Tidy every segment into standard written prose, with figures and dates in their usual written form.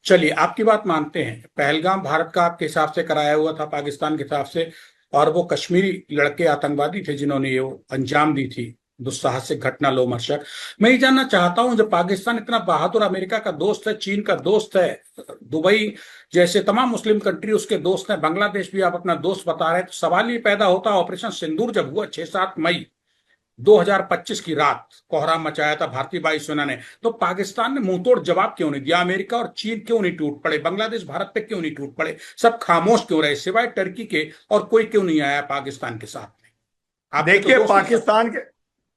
चलिए, आपकी बात मानते हैं। पहलगाम भारत का आपके हिसाब से कराया हुआ था पाकिस्तान के हिसाब से, और वो कश्मीरी लड़के आतंकवादी थे जिन्होंने ये अंजाम दी थी दुस्साहसिक घटना लोमहर्षक। मैं ये जानना चाहता हूं, जब पाकिस्तान इतना बहादुर अमेरिका का दोस्त है, चीन का दोस्त है, दुबई जैसे तमाम मुस्लिम कंट्री उसके दोस्त हैं, बांग्लादेश भी आप अपना दोस्त बता रहे हैं, तो सवाल ये पैदा होता है, ऑपरेशन सिंदूर जब हुआ 6-7 मई 2025 की रात कोहराम मचाया था भारतीय वायुसेना ने, तो पाकिस्तान ने मुंहतोड़ जवाब क्यों नहीं दिया? अमेरिका और चीन क्यों नहीं टूट पड़े? बांग्लादेश भारत पे क्यों नहीं टूट पड़े? सब खामोश क्यों रहे सिवाय टर्की के? और कोई क्यों नहीं आया पाकिस्तान के साथ में? आपके तो देखिए, दोस्त हैं सब।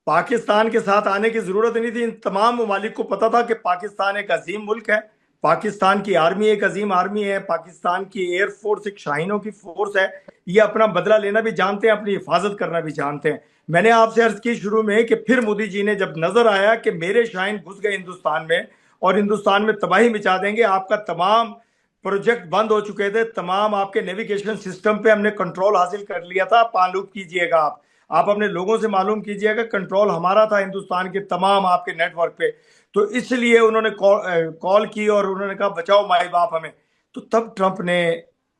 पाकिस्तान के साथ आने की जरूरत नहीं थी। इन तमाम ममालिक को पता था कि पाकिस्तान एक अजीम मुल्क है, पाकिस्तान की आर्मी एक अजीम आर्मी है, पाकिस्तान की एयरफोर्स एक शाहीनों की फोर्स है। ये अपना बदला लेना भी जानते हैं, अपनी हिफाजत करना भी जानते हैं। मैंने आपसे अर्ज की शुरू में कि फिर मोदी जी ने जब नजर आया कि मेरे शाहीन घुस गए हिंदुस्तान में और हिंदुस्तान में तबाही मचा देंगे, आपका तमाम प्रोजेक्ट बंद हो चुके थे, तमाम आपके नेविगेशन सिस्टम पे हमने कंट्रोल हासिल कर लिया था, मालूम कीजिएगा आप अपने लोगों से मालूम कीजिएगा, कंट्रोल हमारा था हिंदुस्तान के तमाम आपके नेटवर्क पे। तो इसलिए उन्होंने कॉल की और उन्होंने कहा बचाओ माई बाप हमें। तो तब ट्रंप ने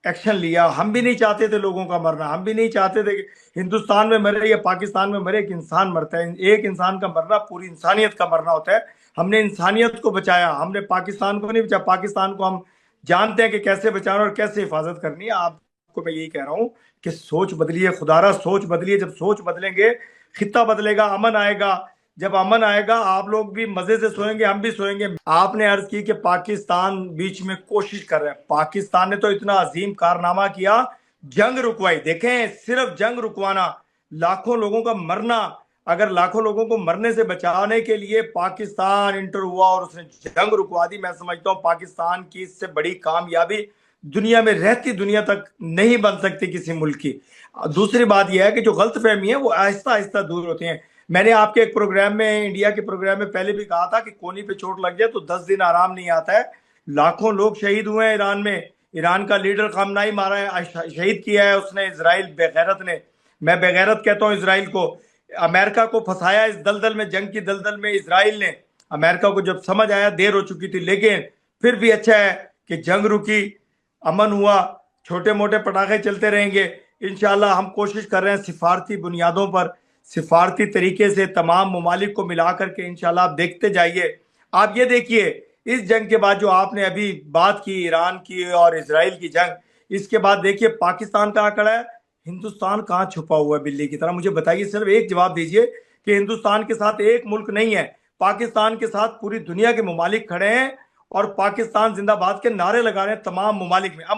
एक्शन लिया। हम भी नहीं चाहते थे लोगों का मरना, हम भी नहीं चाहते थे कि हिंदुस्तान में मरे या पाकिस्तान में मरे, एक इंसान मरता है, एक इंसान का मरना पूरी इंसानियत का मरना होता है। हमने इंसानियत को बचाया, हमने पाकिस्तान को नहीं बचाया। पाकिस्तान को हम जानते हैं कि कैसे बचाना और कैसे हिफाजत करनी है। आपको मैं यही कह रहा हूँ कि सोच बदलिए, खुदारा सोच बदलिए। जब सोच बदलेंगे खित्ता बदलेगा, अमन आएगा। जब अमन आएगा आप लोग भी मजे से सोएंगे, हम भी सोएंगे। आपने अर्ज की कि पाकिस्तान बीच में कोशिश कर रहा है। पाकिस्तान ने तो इतना अजीम कारनामा किया, जंग रुकवाई। देखें, सिर्फ जंग रुकवाना, लाखों लोगों का मरना, अगर लाखों लोगों को मरने से बचाने के लिए पाकिस्तान इंटर हुआ और उसने जंग रुकवा दी, मैं समझता हूं पाकिस्तान की इससे बड़ी कामयाबी दुनिया में रहती दुनिया तक नहीं बन सकती किसी मुल्क की। दूसरी बात यह है कि जो गलत फहमी है वो आहिस्ता आहिस्ता दूर होती है। मैंने आपके एक प्रोग्राम में, इंडिया के प्रोग्राम में पहले भी कहा था कि कोनी पे चोट लग जाए तो 10 दिन आराम नहीं आता है। लाखों लोग शहीद हुए हैं ईरान में। ईरान का लीडर खamenei मारा है, शहीद किया है उसने इसराइल बेगैरत ने। मैं बेगैरत कहता हूं इसराइल को। अमेरिका को फंसाया इस दलदल में, जंग की दलदल में इसराइल ने। अमेरिका को जब समझ आया, देर हो चुकी थी, लेकिन फिर भी अच्छा है कि जंग रुकी, अमन हुआ, छोटे मोटे पटाखे चलते रहेंगे। इंशाल्लाह हम कोशिश कर रहे हैं सिफारती बुनियादों पर, सिफारती तरीके से तमाम ममालिक को मिला करके। इंशाल्लाह आप देखते जाइए। आप ये देखिए, इस जंग के बाद जो आपने अभी बात की ईरान की और इसराइल की जंग, इसके बाद देखिए पाकिस्तान कहाँ खड़ा है, हिंदुस्तान कहाँ छुपा हुआ है बिल्ली की तरह। मुझे बताइए, सिर्फ एक जवाब दीजिए कि हिंदुस्तान के साथ एक मुल्क नहीं है, पाकिस्तान के साथ पूरी दुनिया के ममालिक खड़े हैं और पाकिस्तान जिंदाबाद के नारे लगा रहे हैं तमाम ममालिक में।